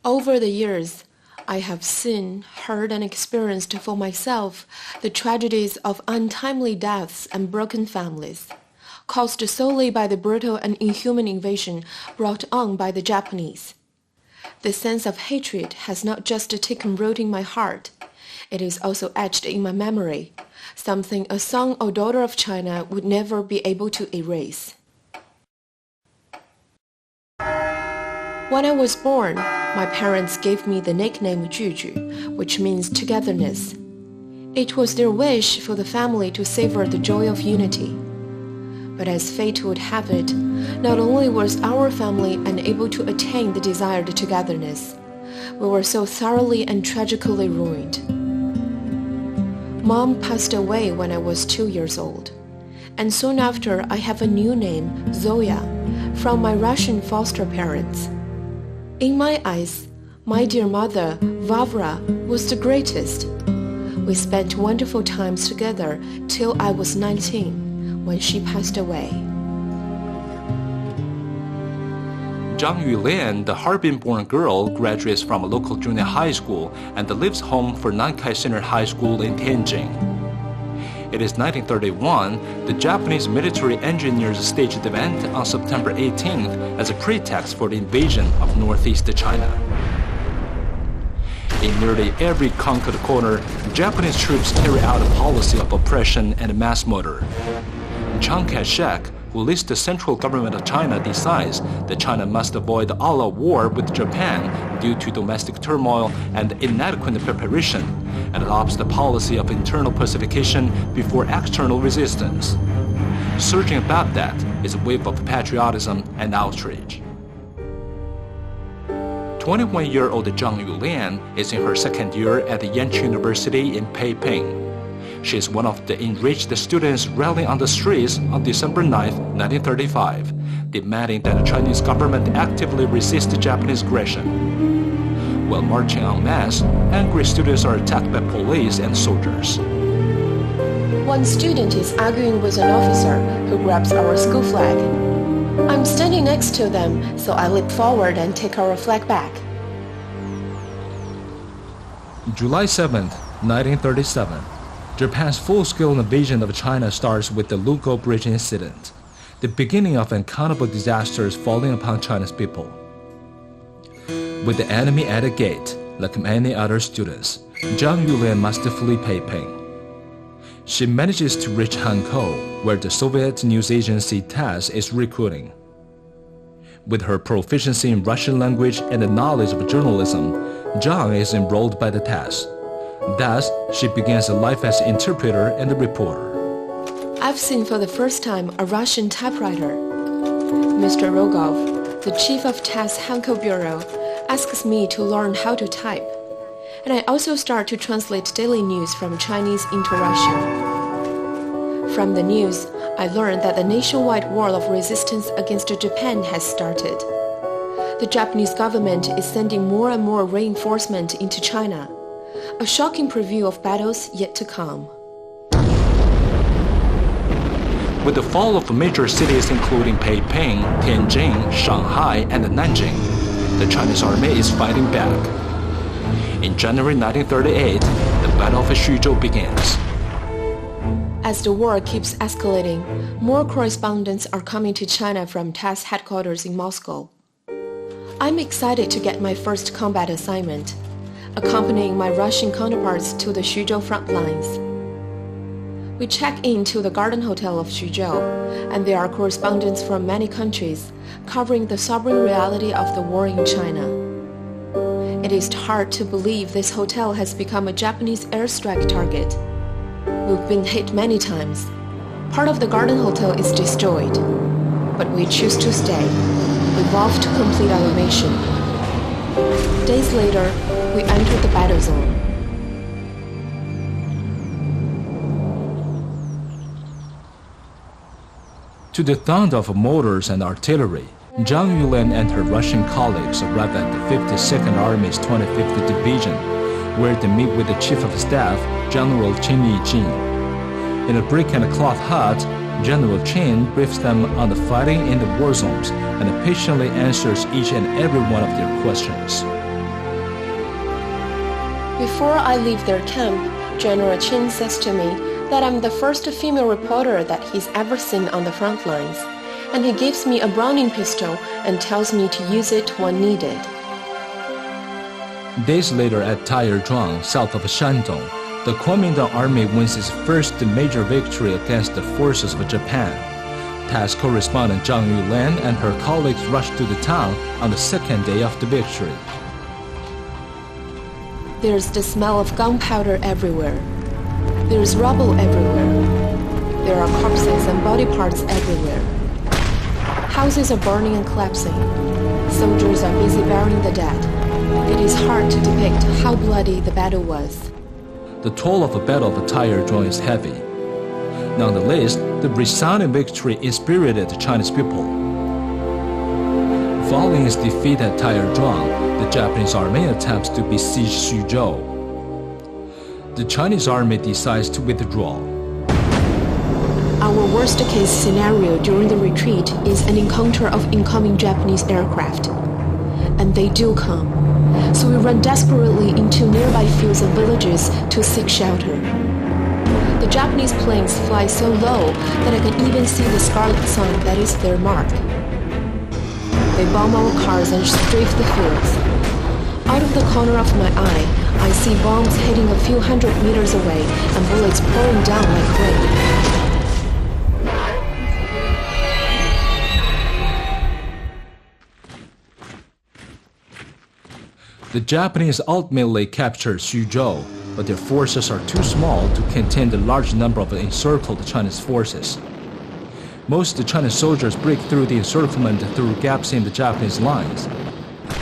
Over the years, I have seen, heard, and experienced for myself the tragedies of untimely deaths and broken families, caused solely by the brutal and inhuman invasion brought on by the Japanese. The sense of hatred has not just taken root in my heart, it is also etched in my memory, something a son or daughter of China would never be able to erase. When I was born, my parents gave me the nickname Juju, which means togetherness. It was their wish for the family to savor the joy of unity. But as fate would have it, not only was our family unable to attain the desired togetherness, we were so thoroughly and tragically ruined. Mom passed away when I was 2 years old, and soon after I have a new name, Zoya, from my Russian foster parents. In my eyes, my dear mother, Vavra, was the greatest. We spent wonderful times together till I was 19, when she passed away. Zhang Yulian, the Harbin-born girl, graduates from a local junior high school and lives home for Nankai Senior High School in Tianjin. It is 1931, the Japanese military engineers staged the event on September 18th as a pretext for the invasion of northeast China. In nearly every conquered corner, Japanese troops carry out a policy of oppression and mass murder. Chiang Kai-shek, who leads the central government of China, decides that China must avoid all-out war with Japan due to domestic turmoil and inadequate preparation, and adopts the policy of internal pacification before external resistance. Surging above that is a wave of patriotism and outrage. 21-year-old Zhang Yulian is in her second year at the Yanchi University in Peiping. She is one of the enriched students rallying on the streets on December 9, 1935, demanding that the Chinese government actively resist Japanese aggression. While marching en masse, angry students are attacked by police and soldiers. One student is arguing with an officer who grabs our school flag. I'm standing next to them, so I leap forward and take our flag back. July 7, 1937. Japan's full-scale invasion of China starts with the Lugo Bridge incident, the beginning of uncountable disasters falling upon China's people. With the enemy at the gate, like many other students, Zhang Yulian must flee Peiping. She manages to reach Hankou, where the Soviet news agency TASS is recruiting. With her proficiency in Russian language and the knowledge of journalism, Zhang is enrolled by the TASS. Thus, she begins a life as interpreter and a reporter. I've seen for the first time a Russian typewriter. Mr. Rogov, the chief of TASS Hankou Bureau, asks me to learn how to type. And I also start to translate daily news from Chinese into Russian. From the news, I learned that the nationwide war of resistance against Japan has started. The Japanese government is sending more and more reinforcement into China. A shocking preview of battles yet to come. With the fall of major cities including Peiping, Tianjin, Shanghai, and Nanjing, the Chinese army is fighting back. In January 1938, the Battle of Xuzhou begins. As the war keeps escalating, more correspondents are coming to China from TASS headquarters in Moscow. I'm excited to get my first combat assignment, accompanying my Russian counterparts to the Xuzhou front lines. We check into the Garden Hotel of Xuzhou, and there are correspondents from many countries covering the sobering reality of the war in China. It is hard to believe this hotel has become a Japanese airstrike target. We've been hit many times. Part of the Garden Hotel is destroyed, but we choose to stay, resolved to complete our mission. Days later, we entered the battle zone. To the thunder of mortars and artillery, Zhang Yulian and her Russian colleagues arrive at the 52nd Army's 25th Division, where they meet with the Chief of Staff, General Qin Yijin. In a brick-and-cloth hut, General Qin briefs them on the fighting in the war zones and patiently answers each and every one of their questions. Before I leave their camp, General Qin says to me that I'm the first female reporter that he's ever seen on the front lines, and he gives me a Browning pistol and tells me to use it when needed. Days later at Taierzhuang, south of Shandong, the Kuomintang Army wins its first major victory against the forces of Japan. TASS correspondent Zhang Yulian and her colleagues rushed to the town on the second day of the victory. There's the smell of gunpowder everywhere. There's rubble everywhere. There are corpses and body parts everywhere. Houses are burning and collapsing. Soldiers are busy burying the dead. It is hard to depict how bloody the battle was. The toll of the Battle of Taierzhuang is heavy. Nonetheless, the resounding victory inspirited the Chinese people. Following its defeat at Taierzhuang, the Japanese army attempts to besiege Xuzhou. The Chinese army decides to withdraw. Our worst-case scenario during the retreat is an encounter of incoming Japanese aircraft. And they do come. So we run desperately into nearby fields and villages to seek shelter. The Japanese planes fly so low that I can even see the scarlet sun that is their mark. They bomb our cars and strafe the fields. Out of the corner of my eye, I see bombs hitting a few hundred meters away and bullets pouring down like rain. The Japanese ultimately captured Xuzhou, but their forces are too small to contain the large number of encircled Chinese forces. Most of the Chinese soldiers break through the encirclement through gaps in the Japanese lines.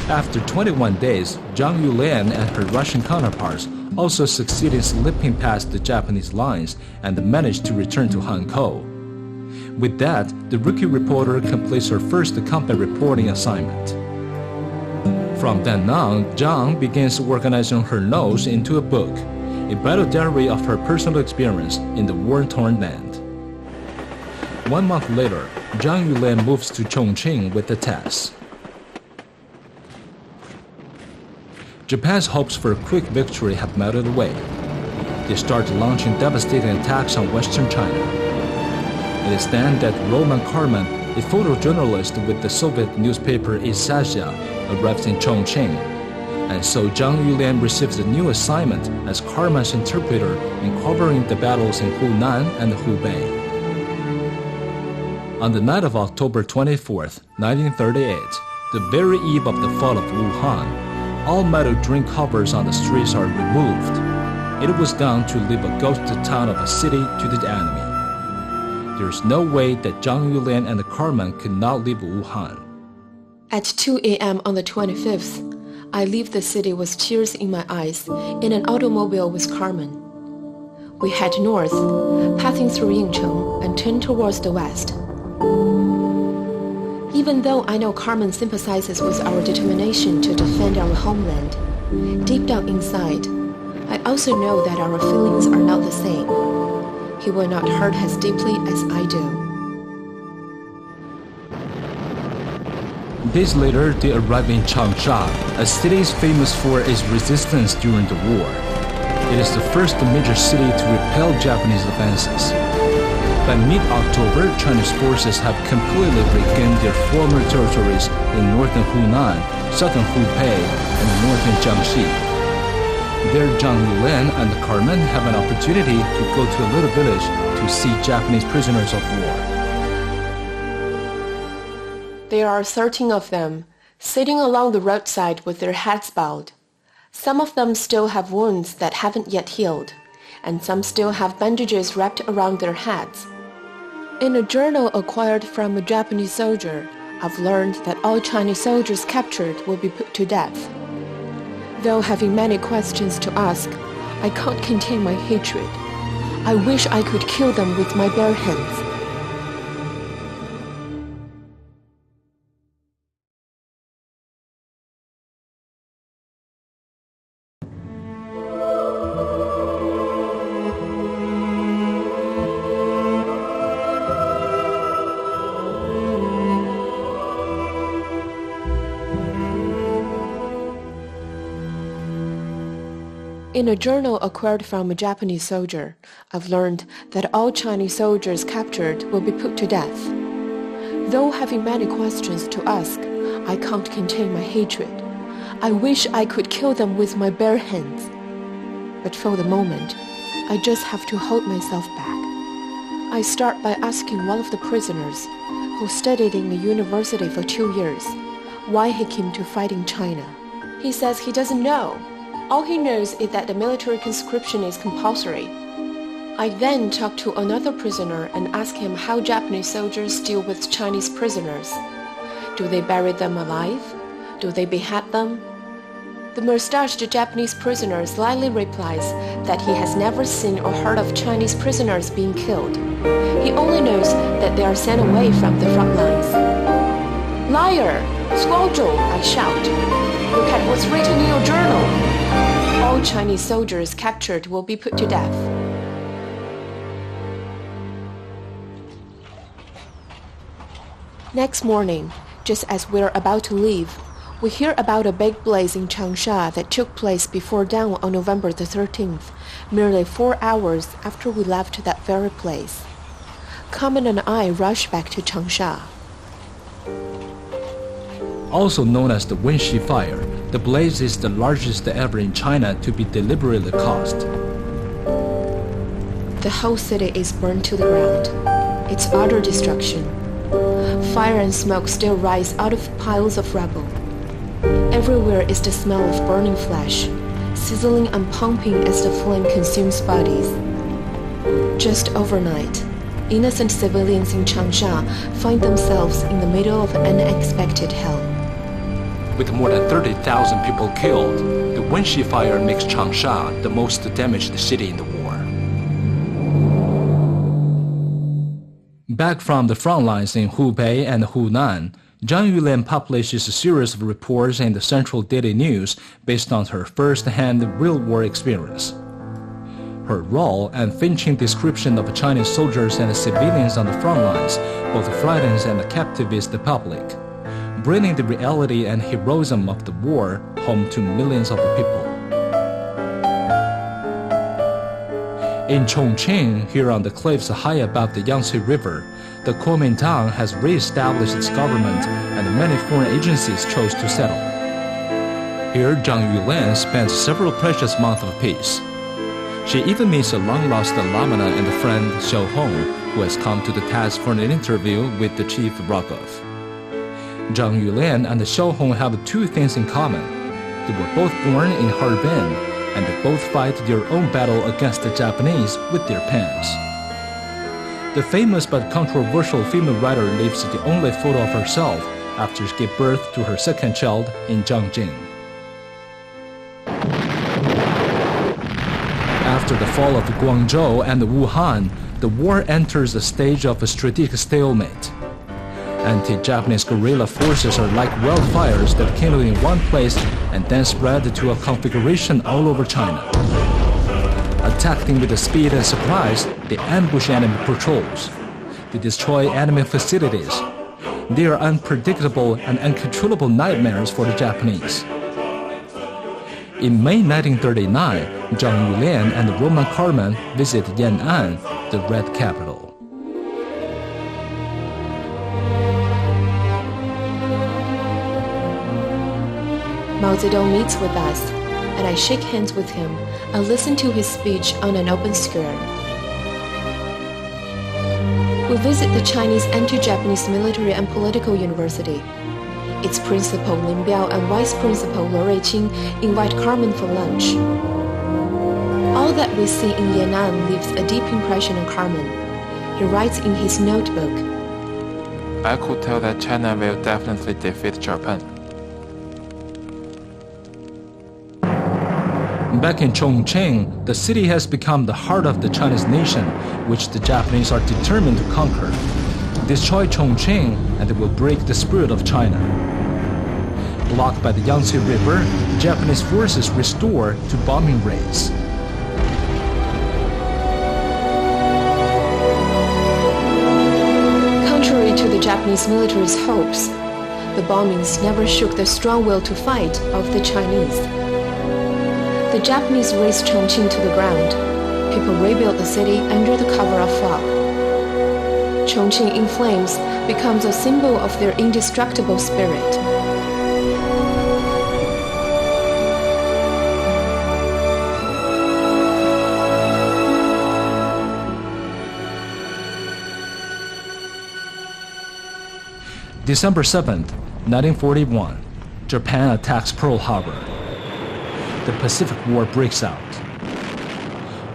After 21 days, Zhang Yulian and her Russian counterparts also succeed in slipping past the Japanese lines and manage to return to Hankou. With that, the rookie reporter completes her first combat reporting assignment. From then on, Zhang begins organizing her notes into a book, a battle diary of her personal experience in the war-torn land. 1 month later, Zhang Yulian moves to Chongqing with the TASS. Japan's hopes for a quick victory have melted away. They start launching devastating attacks on Western China. It is then that Roman Karman, a photojournalist with the Soviet newspaper Izhazha, arrives in Chongqing, and so Zhang Yulian receives a new assignment as Karman's interpreter in covering the battles in Hunan and Hubei. On the night of October 24th, 1938, the very eve of the fall of Wuhan, all metal drink covers on the streets are removed. It was done to leave a ghost town of a city to the enemy. There is no way that Zhang Yulian and the Karman could not leave Wuhan. At 2 a.m. on the 25th, I leave the city with tears in my eyes in an automobile with Carmen. We head north, passing through Yingcheng and turn towards the west. Even though I know Carmen sympathizes with our determination to defend our homeland, deep down inside, I also know that our feelings are not the same. He will not hurt as deeply as I do. Days later, they arrive in Changsha, a city famous for its resistance during the war. It is the first major city to repel Japanese advances. By mid-October, Chinese forces have completely regained their former territories in northern Hunan, southern Hubei, and northern Jiangxi. There, Zhang Yulian and Carmen have an opportunity to go to a little village to see Japanese prisoners of war. There are 13 of them, sitting along the roadside with their heads bowed. Some of them still have wounds that haven't yet healed, and some still have bandages wrapped around their heads. In a journal acquired from a Japanese soldier, I've learned that all Chinese soldiers captured will be put to death. Though having many questions to ask, I can't contain my hatred. I wish I could kill them with my bare hands. In a journal acquired from a Japanese soldier, I've learned that all Chinese soldiers captured will be put to death. Though having many questions to ask, I can't contain my hatred. I wish I could kill them with my bare hands. But for the moment, I just have to hold myself back. I start by asking one of the prisoners, who studied in the university for 2 years, why he came to fight in China. He says he doesn't know. All he knows is that the military conscription is compulsory. I then talk to another prisoner and ask him how Japanese soldiers deal with Chinese prisoners. Do they bury them alive? Do they behead them? The mustached Japanese prisoner slyly replies that he has never seen or heard of Chinese prisoners being killed. He only knows that they are sent away from the front lines. Liar! Scoundrel! I shout. Look at what's written in your journal. All Chinese soldiers captured will be put to death. Next morning, just as we're about to leave, we hear about a big blaze in Changsha that took place before dawn on November the 13th, merely 4 hours after we left that very place. Carmen and I rush back to Changsha. Also known as the Wenxi Fire, the blaze is the largest ever in China to be deliberately caused. The whole city is burned to the ground. It's utter destruction. Fire and smoke still rise out of piles of rubble. Everywhere is the smell of burning flesh, sizzling and pumping as the flame consumes bodies. Just overnight, innocent civilians in Changsha find themselves in the middle of an unexpected hell. With more than 30,000 people killed, the Wenxi Fire makes Changsha the most damaged city in the war. Back from the front lines in Hubei and Hunan, Zhang Yulian publishes a series of reports in the Central Daily News based on her first-hand real-war experience. Her raw and flinching description of Chinese soldiers and civilians on the front lines both frightens and captivates the public, bringing the reality and heroism of the war home to millions of people. In Chongqing, here on the cliffs high above the Yangtze River, the Kuomintang has re-established its government and many foreign agencies chose to settle. Here, Zhang Yulian spent several precious months of peace. She even meets a long-lost alumna and friend Xiao Hong, who has come to the task for an interview with the chief Rogov. Zhang Yulian and Xiao Hong have two things in common. They were both born in Harbin, and they both fight their own battle against the Japanese with their pens. The famous but controversial female writer leaves the only photo of herself after she gave birth to her second child in Jiangjing. After the fall of Guangzhou and Wuhan, the war enters a stage of a strategic stalemate. Anti-Japanese guerrilla forces are like wildfires that kindle in one place and then spread to a configuration all over China. Attacking with the speed and surprise, they ambush enemy patrols. They destroy enemy facilities. They are unpredictable and uncontrollable nightmares for the Japanese. In May 1939, Zhang Yulian and Roman Carmen visit Yan'an, the Red Capital. Mao Zedong meets with us, and I shake hands with him and listen to his speech on an open square. We visit the Chinese anti-Japanese military and political university. Its principal Lin Biao and vice principal Luo Ruiqing invite Carmen for lunch. All that we see in Yan'an leaves a deep impression on Carmen. He writes in his notebook, I could tell that China will definitely defeat Japan. Back in Chongqing, the city has become the heart of the Chinese nation, which the Japanese are determined to conquer. Destroy Chongqing, and they will break the spirit of China. Blocked by the Yangtze River, Japanese forces restore to bombing raids. Contrary to the Japanese military's hopes, the bombings never shook the strong will to fight of the Chinese. The Japanese razed Chongqing to the ground. People rebuilt the city under the cover of fog. Chongqing in flames becomes a symbol of their indestructible spirit. December 7th, 1941, Japan attacks Pearl Harbor. The Pacific War breaks out.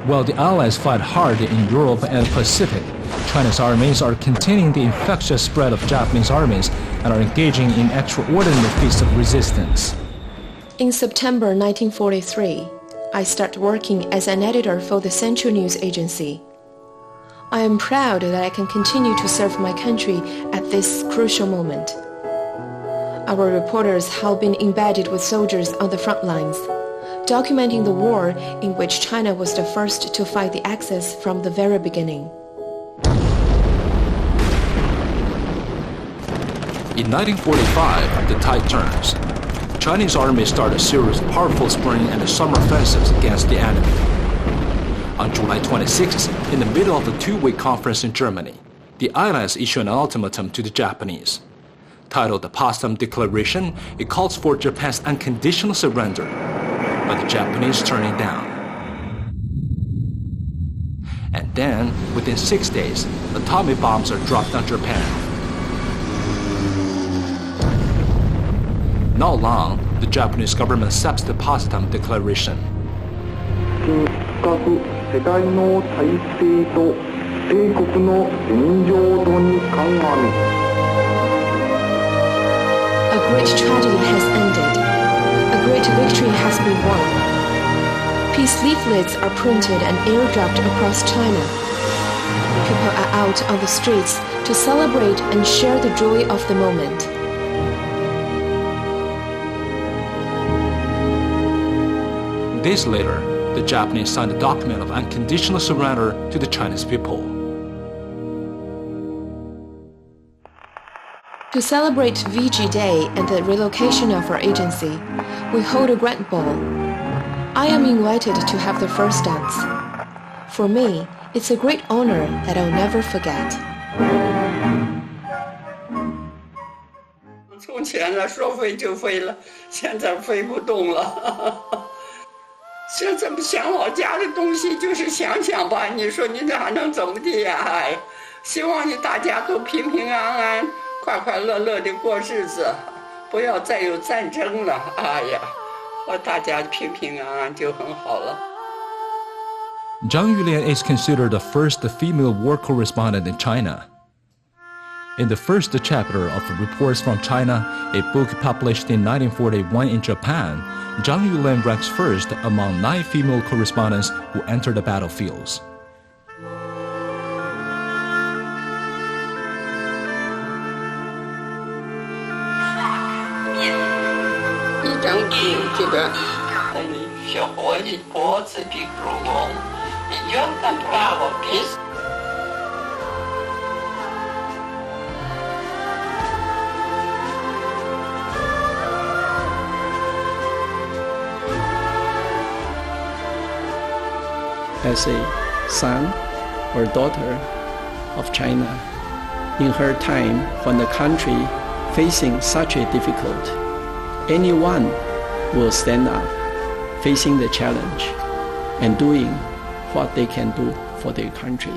While the Allies fight hard in Europe and the Pacific, China's armies are containing the infectious spread of Japanese armies and are engaging in extraordinary feats of resistance. In September 1943, I start working as an editor for the Central News Agency. I am proud that I can continue to serve my country at this crucial moment. Our reporters have been embedded with soldiers on the front lines, documenting the war in which China was the first to fight the Axis from the very beginning. In 1945, the tide turns. Chinese armies start a series of powerful spring and summer offensives against the enemy. On July 26, in the middle of a two-week conference in Germany, the Allies issue an ultimatum to the Japanese. Titled the Potsdam Declaration, it calls for Japan's unconditional surrender, but the Japanese turn it down. And then, within 6 days, atomic bombs are dropped on Japan. Not long, the Japanese government accepts the Potsdam Declaration. 世界の体制と帝国の現状度に鑑み A great tragedy has ended. A great victory has been won. Peace leaflets are printed and airdropped across China. People are out on the streets to celebrate and share the joy of the moment. Days later, the Japanese signed a document of unconditional surrender to the Chinese people. To celebrate VG Day and the relocation of our agency, we hold a grand ball. I am invited to have the first dance. For me, it's a great honor that I'll never forget. 从前呢，说飞就飞了，现在飞不动了。现在不想老家的东西，就是想想吧。你说你这还能怎么地呀？哎，希望你大家都平平安安、快快乐乐的过日子，不要再有战争了。哎呀，和大家平平安安就很好了。Zhang Yulian is considered the first female war correspondent in China. In the first chapter of Reports from China, a book published in 1941 in Japan, Zhang Yulian ranks first among 9 female correspondents who entered the battlefields. 一张图这个，小伙子脖子比如我，你远看不把我逼死。As a son or daughter of China, in her time when the country facing such a difficult, anyone will stand up, facing the challenge and doing what they can do for their country.